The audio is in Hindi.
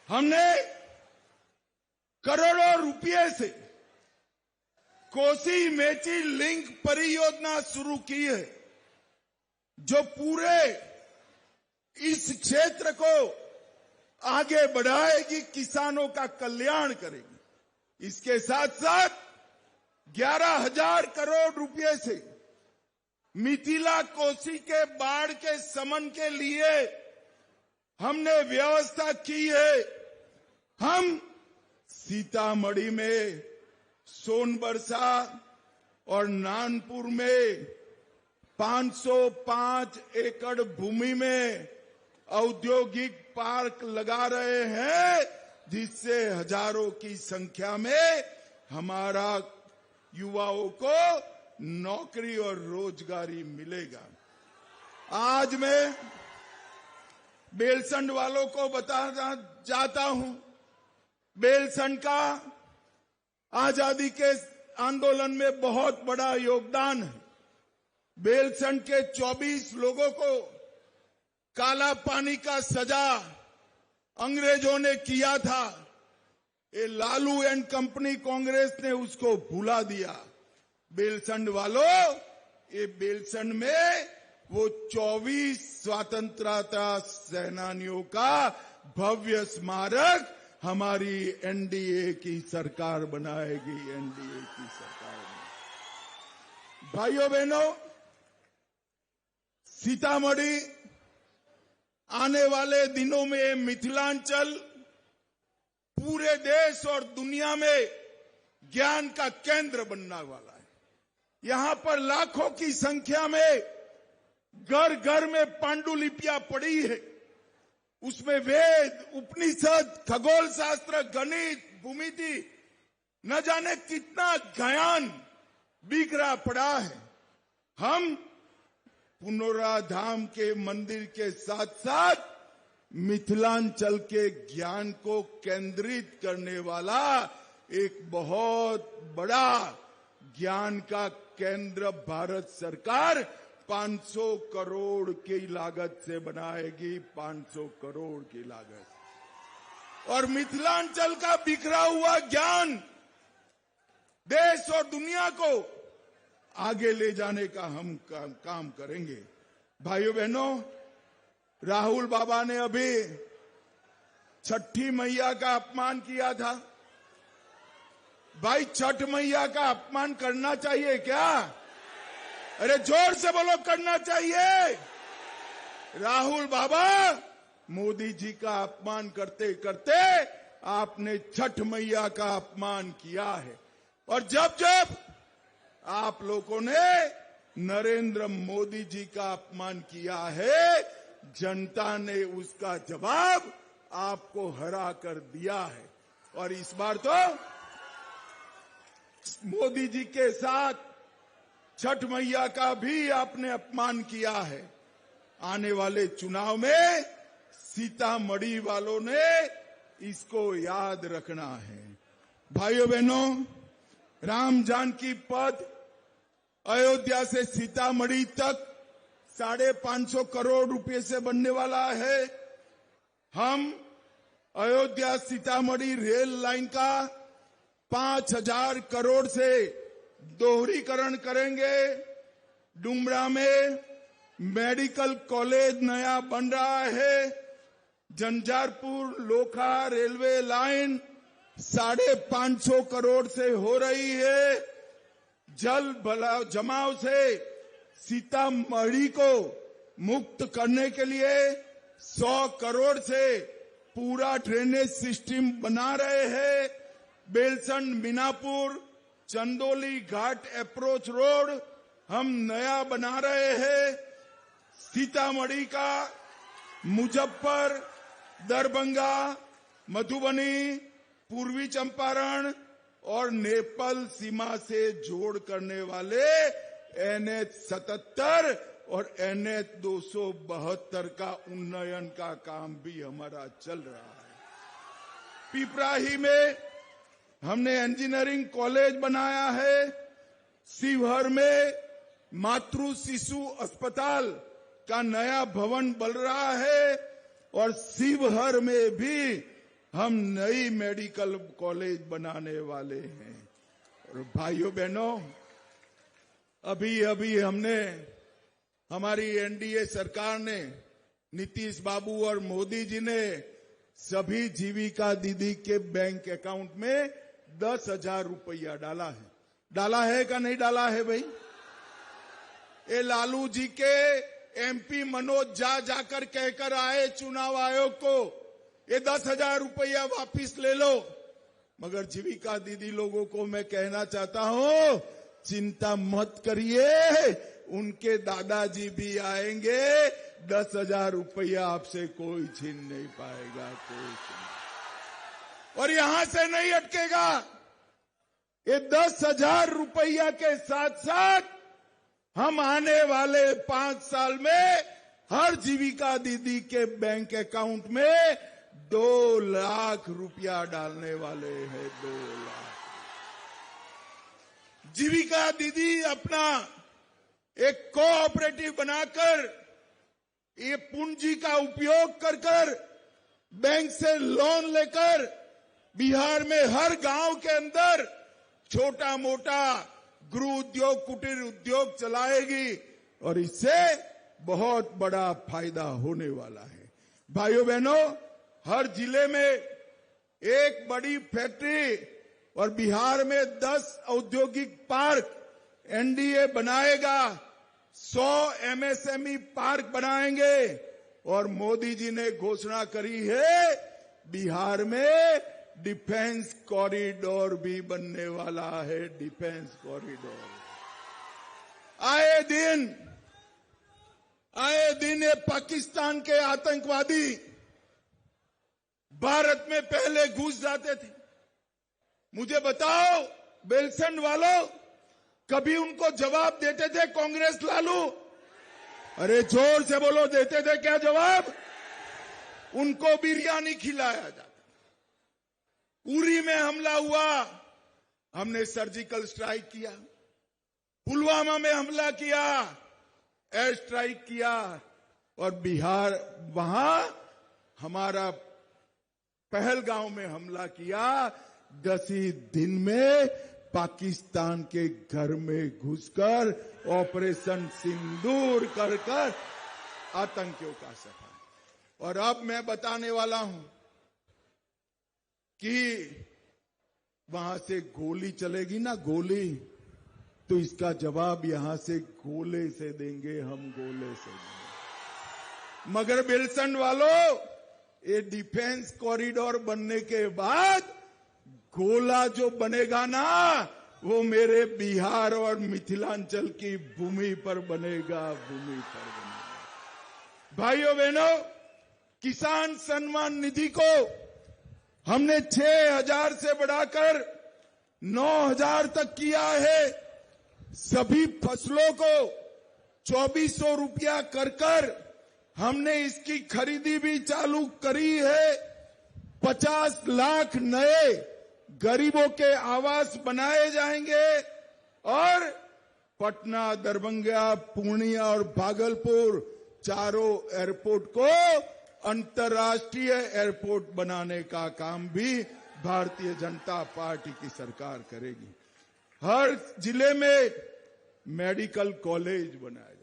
हमने करोड़ों रुपए से कोसी मेची लिंक परियोजना शुरू की है, जो पूरे इस क्षेत्र को आगे बढ़ाएगी, किसानों का कल्याण करेगी। इसके साथ साथ 11,000 करोड़ रुपए से मिथिला कोसी के बाढ़ के शमन के लिए हमने व्यवस्था की है। हम सीतामढ़ी में, सोनबरसा और नानपुर में 505 एकड़ भूमि में औद्योगिक पार्क लगा रहे हैं, जिससे हजारों की संख्या में हमारा युवाओं को नौकरी और रोजगारी मिलेगा। आज मैं बेलसंड वालों को बताना चाहता हूं, बेलसंड का आजादी के आंदोलन में बहुत बड़ा योगदान है। बेलसंड के 24 लोगों को काला पानी का सजा अंग्रेजों ने किया था। ये लालू एंड कंपनी कांग्रेस ने उसको भुला दिया। बेलसंड वालों, ये बेलसंड में वो 24 स्वतंत्रता सेनानियों का भव्य स्मारक हमारी एनडीए की सरकार बनाएगी। एनडीए की सरकार भाइयों बहनों, सीतामढ़ी आने वाले दिनों में मिथिलांचल पूरे देश और दुनिया में ज्ञान का केंद्र बनने वाला है। यहां पर लाखों की संख्या में घर घर में पांडुलिपियां पड़ी है। उसमें वेद, उपनिषद, खगोल शास्त्र, गणित, भूमिति, न जाने कितना ज्ञान बिखरा पड़ा है। हम पुनौराधाम के मंदिर के साथ साथ मिथिलांचल के ज्ञान को केंद्रित करने वाला एक बहुत बड़ा ज्ञान का केंद्र भारत सरकार 500 करोड़ की लागत से बनाएगी। 500 करोड़ की लागत। और मिथिलांचल का बिखरा हुआ ज्ञान देश और दुनिया को आगे ले जाने का हम काम करेंगे। भाइयों बहनों, राहुल बाबा ने अभी छठी मैया का अपमान किया था। भाई, छठ मैया का अपमान करना चाहिए क्या? अरे जोर से बोलो, करना चाहिए। राहुल बाबा, मोदी जी का अपमान करते करते आपने छठ मैया का अपमान किया है। और जब जब आप लोगों ने नरेंद्र मोदी जी का अपमान किया है, जनता ने उसका जवाब आपको हरा कर दिया है। और इस बार तो मोदी जी के साथ छठ मैया का भी आपने अपमान किया है। आने वाले चुनाव में सीतामढ़ी वालों ने इसको याद रखना है। भाइयों बहनों, राम जानकी पथ अयोध्या से सीतामढ़ी तक 550 करोड़ रुपए से बनने वाला है। हम अयोध्या सीतामढ़ी रेल लाइन का 5,000 करोड़ से दोहरीकरण करेंगे। डुमरा में मेडिकल कॉलेज नया बन रहा है। झंझारपुर लोखा रेलवे लाइन 550 करोड़ से हो रही है। जल जमाव से सीतामढ़ी को मुक्त करने के लिए 100 करोड़ से पूरा ड्रेनेज सिस्टम बना रहे हैं। बेलसंड मीनापुर चंदोली घाट अप्रोच रोड हम नया बना रहे हैं। सीतामढ़ी का मुजफ्फर, दरभंगा, मधुबनी, पूर्वी चंपारण और नेपाल सीमा से जोड़ करने वाले NH 77 और NH 272 का उन्नयन का काम भी हमारा चल रहा है। पिपराही में हमने इंजीनियरिंग कॉलेज बनाया है। शिवहर में मातृ शिशु अस्पताल का नया भवन बन रहा है। और शिवहर में भी हम नई मेडिकल कॉलेज बनाने वाले हैं। और भाइयों बहनों, अभी हमने, हमारी एनडीए सरकार ने, नीतीश बाबू और मोदी जी ने सभी जीविका दीदी के बैंक अकाउंट में 10,000 रुपया डाला है। डाला है का नहीं डाला है भाई? ये लालू जी के एमपी मनोज जाकर कहकर आए चुनाव आयोग को, ये 10,000 रुपया वापिस ले लो। मगर जीविका दीदी लोगों को मैं कहना चाहता हूं, चिंता मत करिए, उनके दादाजी भी आएंगे, 10,000 रुपया आपसे कोई छीन नहीं पाएगा, कोई छीन। और यहां से नहीं अटकेगा। ये 10,000 रुपया के साथ साथ हम आने वाले 5 साल में हर जीविका दीदी के बैंक अकाउंट में 2 लाख रुपया डालने वाले हैं। 2 लाख। जीविका दीदी अपना एक कोऑपरेटिव बनाकर, ये पूंजी का उपयोग कर बैंक से लोन लेकर बिहार में हर गांव के अंदर छोटा मोटा गृह उद्योग, कुटीर उद्योग चलाएगी और इससे बहुत बड़ा फायदा होने वाला है। भाइयों बहनों, हर जिले में एक बड़ी फैक्ट्री और बिहार में 10 औद्योगिक पार्क एनडीए बनाएगा। 100 एमएसएमई पार्क बनाएंगे और मोदी जी ने घोषणा करी है बिहार में डिफेंस कॉरिडोर भी बनने वाला है। Defence corridor. आए दिन ये पाकिस्तान के आतंकवादी भारत में पहले घुस जाते थे। मुझे बताओ बेलसंड वालों, कभी उनको जवाब देते थे कांग्रेस लालू? अरे जोर से बोलो, देते थे क्या जवाब? उनको बिरयानी खिलाया जाता। उरी में हमला हुआ, हमने सर्जिकल स्ट्राइक किया। पुलवामा में हमला किया, एयर स्ट्राइक किया। और बिहार, वहां हमारा पहलगांव में हमला किया। 10 ही दिन में पाकिस्तान के घर में घुसकर ऑपरेशन सिंदूर कर आतंकियों का सफाया। और अब मैं बताने वाला हूं कि वहां से गोली चलेगी ना, गोली, तो इसका जवाब यहां से गोले से देंगे, हम गोले से देंगे। मगर बेलसंड वालों, ये डिफेंस कॉरिडोर बनने के बाद गोला जो बनेगा ना, वो मेरे बिहार और मिथिलांचल की भूमि पर बनेगा, भूमि पर बनेगा। भाइयों बहनों, किसान सम्मान निधि को हमने 6,000 से बढ़ाकर 9,000 तक किया है। सभी फसलों को 2,400 रुपया कर हमने इसकी खरीदी भी चालू करी है। 50 लाख नए गरीबों के आवास बनाए जाएंगे और पटना, दरभंगा, पूर्णिया और भागलपुर चारों एयरपोर्ट को अंतर्राष्ट्रीय एयरपोर्ट बनाने का काम भी भारतीय जनता पार्टी की सरकार करेगी। हर जिले में मेडिकल कॉलेज बनाए